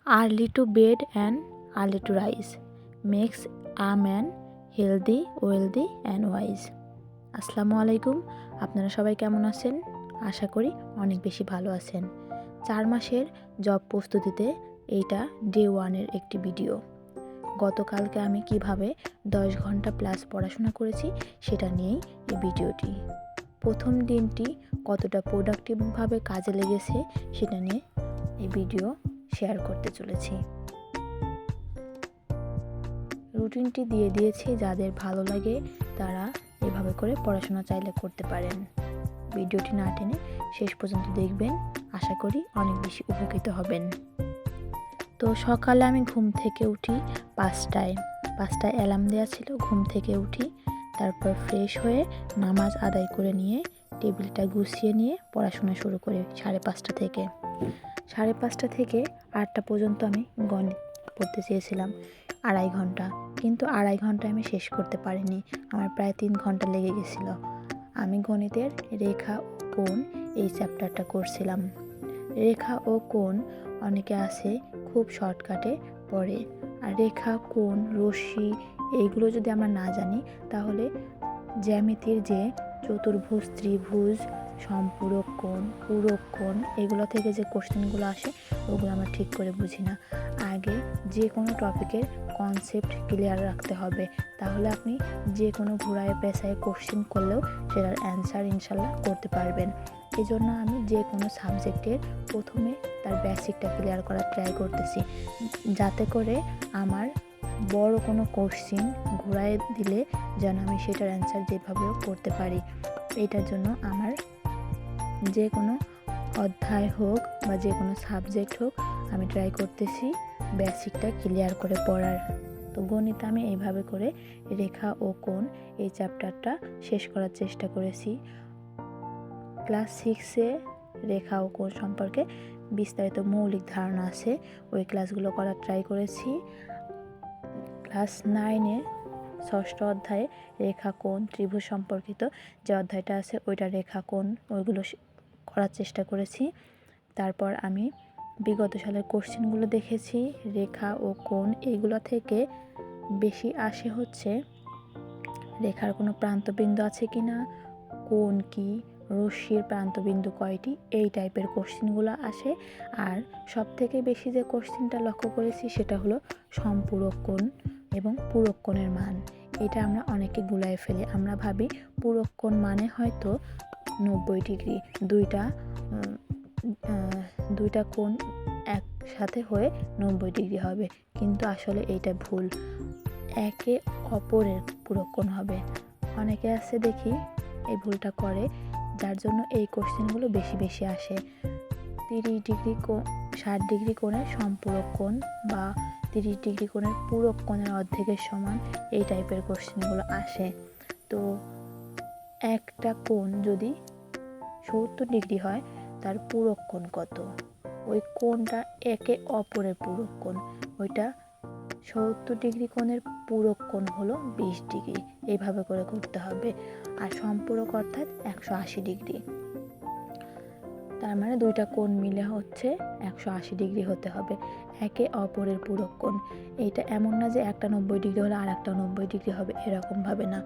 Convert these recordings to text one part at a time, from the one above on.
Early to bed and early to rise makes a man healthy, wealthy and wise. আসসালামু আলাইকুম। আপনারা সবাই কেমন আছেন? আশা করি অনেক বেশি ভালো আছেন। 4 মাসের জব প্রস্তুতিতে এইটা ডে 1 এর একটি ভিডিও। গতকালকে আমি কিভাবে 10 ঘন্টা প্লাস পড়াশোনা করেছি সেটা নিয়েই এই ভিডিওটি। প্রথম দিনটি কতটা প্রোডাক্টিভভাবে কাজে লেগেছে সেটা নিয়ে এই ভিডিও শেয়ার করতে চলেছি। রুটিনটি দিয়ে দিয়েছি, যাদের ভালো লাগে তারা এভাবে করে পড়াশোনা চাইলে করতে পারেন। ভিডিওটি না টেনে শেষ পর্যন্ত দেখবেন, আশা করি অনেক বেশি উপকৃত হবেন। তো সকালে আমি ঘুম থেকে উঠি 5টায় অ্যালার্ম দেওয়া ছিল। ঘুম থেকে উঠি, তারপর ফ্রেশ হয়ে নামাজ আদায় করে নিয়ে টেবিলটা গুছিয়ে নিয়ে পড়াশোনা শুরু করি 5:30 থেকে। 5:30 থেকে 8টা পর্যন্ত আমি গণিত পড়তে চেয়েছিলাম 2.5 ঘন্টা, কিন্তু 2.5 ঘন্টা আমি শেষ করতে পারিনি। আমার প্রায় 3 ঘন্টা লেগে গেছিল। আমি গণিতের রেখা ও কোণ এই চ্যাপ্টারটা করছিলাম। রেখা ও কোণ অনেকে আছে খুব শর্টকাটে পড়ে, আর রেখা, কোণ, রশ্মি এইগুলো যদি আমরা না জানি তাহলে জ্যামিতির যে চতুর্ভুজ, ত্রিভুজ, সম্পূরক কোণ, পূরক কোণ এগুলো থেকে যে কোশ্চেনগুলো আসে ওগুলো আমরা ঠিক করে বুঝি না। আগে যে কোনো টপিকের কনসেপ্ট ক্লিয়ার রাখতে হবে, তাহলে আপনি যে কোনো ঘোরায় পেঁচায় কোশ্চেন করলেও সেটার অ্যান্সার ইনশাল্লাহ করতে পারবেন। এই জন্য আমি যে কোনো সাবজেক্টের প্রথমে তার বেসিকটা ক্লিয়ার করার ট্রাই করতেছি, যাতে করে আমার বড় কোনো কোশ্চেন ঘোরায় দিলে যেন আমি সেটার অ্যান্সার যেভাবেও করতে পারি। এটার জন্য আমার যে কোনো অধ্যায় হোক বা যে কোনো সাবজেক্ট হোক আমি ট্রাই করতেছি বেসিকটা ক্লিয়ার করে পড়ার। তো গণিত আমি এইভাবে করে রেখা ও কোণ এই চ্যাপ্টারটা শেষ করার চেষ্টা করেছি। ক্লাস 6-এ রেখা ও কোণ সম্পর্কে বিস্তারিত মৌলিক ধারণা আছে, ওই ক্লাসগুলো করার ট্রাই করেছি। ক্লাস 9-এ 6ষ্ঠ অধ্যায়ে রেখা, কোণ, ত্রিভুজ সম্পর্কিত যে অধ্যায়টা আছে ওইটা রেখা, কোণ ওইগুলো করার চেষ্টা করেছি। তারপর আমি বিগত সালের কোশ্চেনগুলো দেখেছি। রেখা ও কোণ এইগুলো থেকে বেশি আসে হচ্ছে রেখার কোনো প্রান্তবিন্দু আছে কি না, কোণ কি, রশ্মির প্রান্তবিন্দু কয়টি, এই টাইপের কোশ্চেনগুলো আসে। আর সবথেকে বেশি যে কোশ্চেনটা লক্ষ্য করেছি সেটা হলো সম্পূরক কোণ এবং পূরক কোণের মান। এটা আমরা অনেকে গুলায় ফেলি, আমরা ভাবি পূরক কোণ মানে হয়তো 90 ডিগ্রি, দুইটা কোণ একসাথে হয়ে 90 ডিগ্রি হবে, কিন্তু আসলে এইটা ভুল। একে অপরের পূরক কোণ হবে। অনেকে আছে দেখি এই ভুলটা করে, যার জন্য এই কোশ্চেনগুলো বেশি বেশি আসে। 30 ডিগ্রি 60 ডিগ্রি কোণের সম্পূরক কোণ বা 30 ডিগ্রি কোণের পূরক কোণের অর্ধেকের সমান, এই টাইপের কোশ্চেনগুলো আসে। তো একটা কোণ যদি 70 ডিগ্রি হয় তার পূরক কোণ কত? ওই কোণটা একে অপরের পূরক কোণ, ওইটা 70 ডিগ্রি কোণের পূরক কোণ হলো 20 ডিগ্রি। এইভাবে করে করতে হবে। আর সম্পূরক অর্থাৎ 180 ডিগ্রি, তার মানে দুইটা কোণ মিলে হচ্ছে 180 ডিগ্রি হতে হবে একে অপরের পূরক কোণ। এইটা এমন না যে একটা 90 ডিগ্রি হলে আর একটা 90 ডিগ্রি হবে, এরকমভাবে না।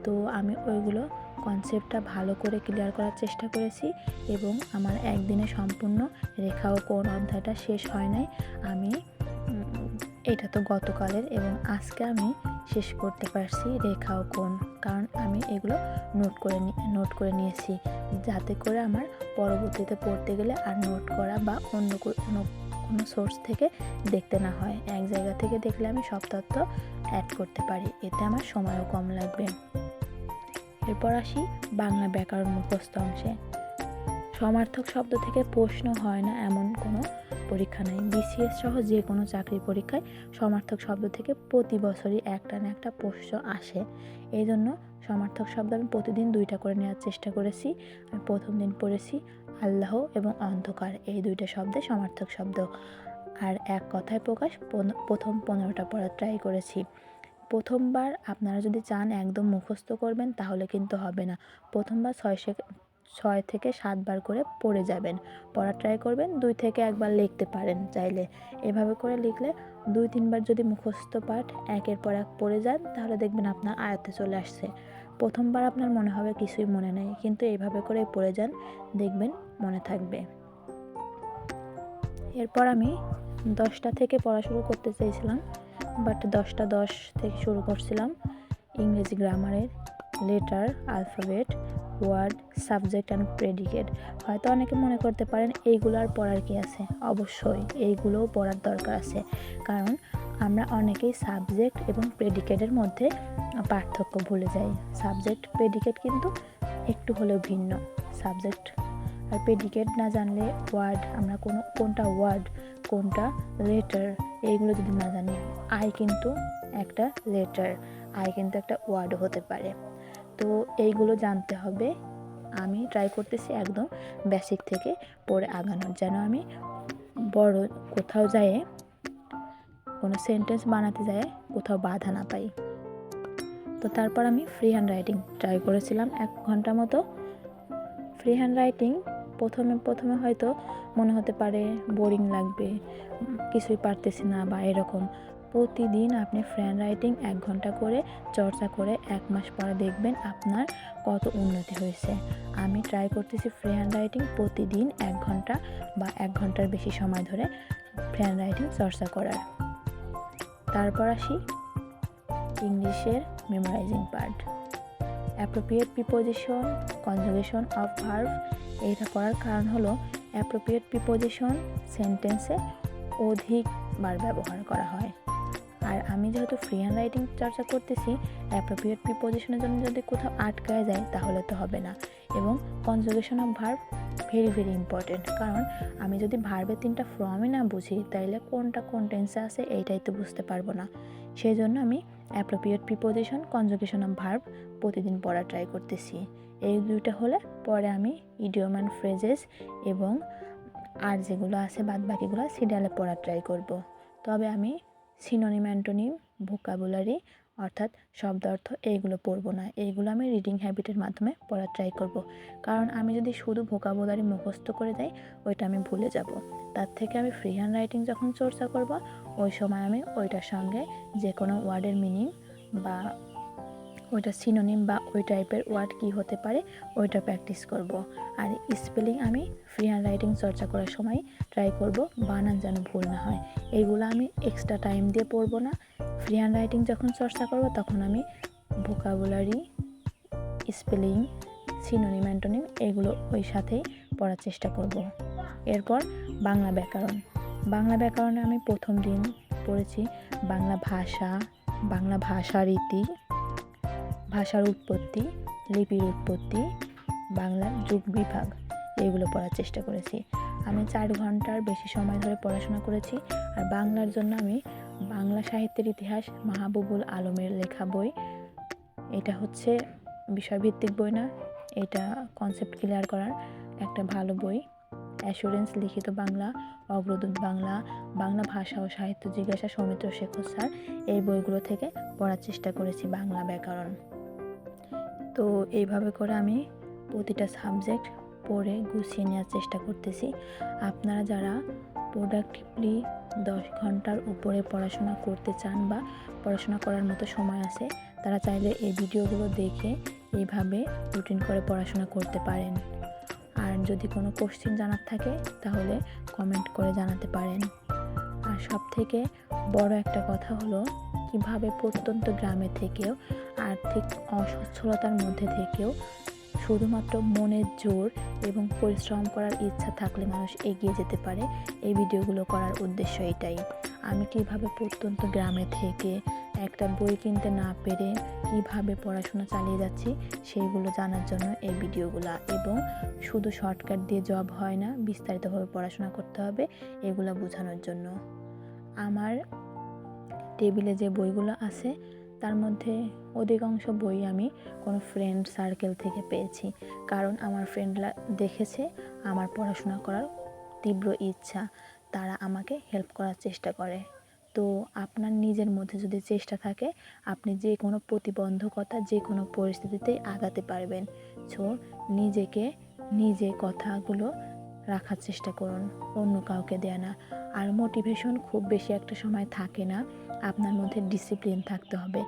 তো আমি ওইগুলো কনসেপ্টটা ভালো করে ক্লিয়ার করার চেষ্টা করেছি এবং আমার একদিনে সম্পূর্ণ রেখা ও কোণ অধ্যায়টা শেষ হয় নাই। আমি এটা তো গতকালের, এবং আজকে আমি শেষ করতে পারছি রেখা ও কোণ, কারণ আমি এগুলো নোট করে নিয়েছি, যাতে করে আমার পরবর্তীতে পড়তে গেলে আর নোট করা বা অন্য কোনো সোর্স থেকে দেখতে না হয়। এক জায়গা থেকে দেখলে আমি সব তথ্য অ্যাড করতে পারি, এতে আমার সময়ও কম লাগবে। এরপর আসি বাংলা ব্যাকরণ মুখস্থ অংশে। সমার্থক শব্দ থেকে প্রশ্ন হয় না এমন কোনো পরীক্ষা নাই। বিসিএস সহ যে কোনো চাকরির পরীক্ষায় সমার্থক শব্দ থেকে প্রতি বছরই একটা না একটা প্রশ্ন আসে। এই জন্য সমার্থক শব্দ আমি প্রতিদিন 2টা করে নেওয়ার চেষ্টা করেছি। আমি প্রথম দিন পড়েছি আল্লাহ এবং অন্ধকার, এই 2টা শব্দে সমার্থক শব্দ। আর এক কথায় প্রকাশ প্রথম 15টা পড়ার ট্রাই করেছি। প্রথমবার আপনারা যদি চান একদম মুখস্থ করবেন তাহলে কিন্তু হবে না। প্রথমবার 6 থেকে 7 বার করে পড়ে যাবেন, পড়ার ট্রাই করবেন। 2 থেকে 1 বার লিখতে পারেন চাইলে। এভাবে করে লিখলে 2-3 বার যদি মুখস্থ পাঠ একের পর এক পড়ে যান, তাহলে দেখবেন আপনার আয়ত্তে চলে আসছে। প্রথমবার আপনার মনে হবে কিছুই মনে নেই, কিন্তু এইভাবে করে পড়ে যান, দেখবেন মনে থাকবে। এরপর আমি 10টা থেকে পড়া শুরু করতে চেয়েছিলাম, বাট 10টা 10 থেকে শুরু করছিলাম। ইংরেজি গ্রামারের letter, alphabet, word, subject and predicate. হয়তো অনেকে মনে করতে পারেন এইগুলো আর পড়ার কি আছে? অবশ্যই এইগুলোও পড়ার দরকার আছে, কারণ আমরা অনেকেই সাবজেক্ট এবং প্রেডিকেটের মধ্যে পার্থক্য ভুলে যাই। সাবজেক্ট প্রেডিকেট কিন্তু একটু হলেও ভিন্ন। সাবজেক্ট আর প্রেডিকেট না জানলে ওয়ার্ড, আমরা কোনটা ওয়ার্ড কোনটা লেটার এইগুলো যদি না জানি, আই কিন্তু একটা লেটার, আই কিন্তু একটা ওয়ার্ডও হতে পারে। তো এইগুলো জানতে হবে। আমি ট্রাই করতেছি একদম বেসিক থেকে পড়ে আগানোর, যেন আমি বড় কোথাও যেয়ে কোনো সেন্টেন্স বানাতে যেয়ে কোথাও বাধা না পাই। তো তারপর আমি ফ্রি হ্যান্ড রাইটিং ট্রাই করেছিলাম 1 ঘন্টা মতো। ফ্রি হ্যান্ড রাইটিং প্রথমে হয়তো মনে হতে পারে বোরিং লাগবে, কিছুই পারতেছি না বা এরকম। প্রতিদিন আপনি ফ্রি হ্যান্ড রাইটিং 1 ঘন্টা করে চর্চা করে 1 মাস পরে দেখবেন আপনার কত উন্নতি হয়েছে। আমি ট্রাই করতেছি ফ্রি হ্যান্ড রাইটিং প্রতিদিন 1 ঘন্টা বা 1 ঘন্টার বেশি সময় ধরে ফ্রি হ্যান্ড রাইটিং চর্চা করার। তারপর আসি ইংলিশের memorising part. Appropriate preposition, conjugation of verb. এইটা করার কারণ হলো অ্যাপ্রোপ্রিয়েট প্রিপোজিশন সেন্টেন্সে অধিকবার ব্যবহার করা হয়। আর আমি যেহেতু ফ্রি হ্যান্ড রাইটিং চর্চা করতেছি, অ্যাপ্রোপ্রিয়েট প্রিপোজিশনের জন্য যদি কোথাও আটকায় যায় তাহলে তো হবে না। এবং conjugation of verb very very important, কারণ আমি যদি ভার্বের 3টা ফর্মই না বুঝি, তাইলে কোনটা কোন টেন্সে আছে এইটাই তো বুঝতে পারবো না। সেই জন্য আমি appropriate preposition, conjugation of verb প্রতিদিন পড়া ট্রাই করতেছি। এই 2টা হলে পরে আমি ইডিয়ম অ্যান্ড ফ্রেজেস এবং আর যেগুলো আছে বাদ বাকিগুলো সিরিয়ালে পড়া ট্রাই করব। তবে আমি সিনোনিম, অ্যান্টোনিম, ভোকাবুলারি অর্থাৎ শব্দ অর্থ এইগুলো পড়বো না। এইগুলো আমি রিডিং হ্যাবিটের মাধ্যমে পড়ার ট্রাই করব, কারণ আমি যদি শুধু ভোকাবুলারি মুখস্থ করে যাই ওইটা আমি ভুলে যাব। তার থেকে আমি ফ্রি হ্যান্ড রাইটিং যখন চর্চা করব, ওই সময় আমি ওইটার সঙ্গে যে কোনো ওয়ার্ডের মিনিং বা ওইটা সিনোনিম বা ওই টাইপের ওয়ার্ড কি হতে পারে ওইটা প্র্যাকটিস করব। আর স্পেলিং আমি ফ্রি হ্যান্ড রাইটিং চর্চা করার সময় ট্রাই করব বানান যেন ভুল না হয়। এইগুলো আমি এক্সট্রা টাইম দিয়ে পড়বো না। ফ্রি হ্যান্ড রাইটিং যখন চর্চা করব তখন আমি ভোকাবুলারি, স্পেলিং, সিনোনিম, অ্যান্টোনিম এগুলো ওই সাথেই পড়ার চেষ্টা করব। এরপর বাংলা ব্যাকরণ। বাংলা ব্যাকরণে আমি প্রথম দিন পড়েছি বাংলা ভাষা, বাংলা ভাষারীতি, ভাষার উৎপত্তি, লিপির উৎপত্তি, বাংলার যুগ বিভাগ, এগুলো পড়ার চেষ্টা করেছি। আমি 4 ঘন্টার বেশি সময় ধরে পড়াশোনা করেছি। আর বাংলার জন্য আমি বাংলা সাহিত্যের ইতিহাস মাহবুবুল আলমের লেখা বই, এটা হচ্ছে বিষয়ভিত্তিক বই না, এটা কনসেপ্ট ক্লিয়ার করার একটা ভালো বই। অ্যাসুরেন্স লিখিত বাংলা, অগ্রদূত বাংলা, বাংলা ভাষা ও সাহিত্য জিজ্ঞাসা সৌমিত্র শেখর স্যার, এই বইগুলো থেকে পড়ার চেষ্টা করেছি বাংলা ব্যাকরণ। তো এইভাবে করে আমি প্রতিটা সাবজেক্ট পড়ে গুছিয়ে নেওয়ার চেষ্টা করতেছি। আপনারা যারা প্রোডাক্টিভলি 10 ঘন্টার উপরে পড়াশোনা করতে চান বা পড়াশোনা করার মতো সময় আছে, তারা চাইলে এই ভিডিওগুলো দেখে এইভাবে রুটিন করে পড়াশোনা করতে পারেন। আর যদি কোনো কোশ্চেন জানার থাকে তাহলে কমেন্ট করে জানাতে পারেন। আর সবথেকে বড় একটা কথা হলো কিভাবে প্রত্যন্ত গ্রামে থেকেও আর্থিক অসচ্ছলতার মধ্যে থেকেও শুধুমাত্র মনের জোর এবং পরিশ্রম করার ইচ্ছা থাকলে মানুষ এগিয়ে যেতে পারে। এই ভিডিওগুলো করার উদ্দেশ্য এটাই। আমি কিভাবে প্রত্যন্ত গ্রামে থেকে একটা বই কিনতে না পেরে কিভাবে পড়াশোনা চালিয়ে যাচ্ছি সেইগুলো জানার জন্য এই ভিডিওগুলো, এবং শুধু শর্টকাট দিয়ে জব হয় না, বিস্তারিতভাবে পড়াশোনা করতে হবে এগুলো বোঝানোর জন্য। আমার টেবিলে যে বইগুলো আছে তার মধ্যে অধিকাংশ বই আমি কোনো ফ্রেন্ড সার্কেল থেকে পেয়েছি, কারণ আমার ফ্রেন্ডরা দেখেছে আমার পড়াশোনা করার তীব্র ইচ্ছা, তারা আমাকে হেল্প করার চেষ্টা করে। তো আপনার নিজের মধ্যে যদি চেষ্টা থাকে আপনি যে কোনো প্রতিবন্ধকতা যে কোনো পরিস্থিতিতেই আগাতে পারবেন। সো নিজেকে নিজে কথাগুলো রাখার চেষ্টা করুন, অন্য কাউকে দেয়া না। আর মোটিভেশন খুব বেশি একটা সময় থাকে না, আপনার মধ্যে ডিসিপ্লিন থাকতে হবে।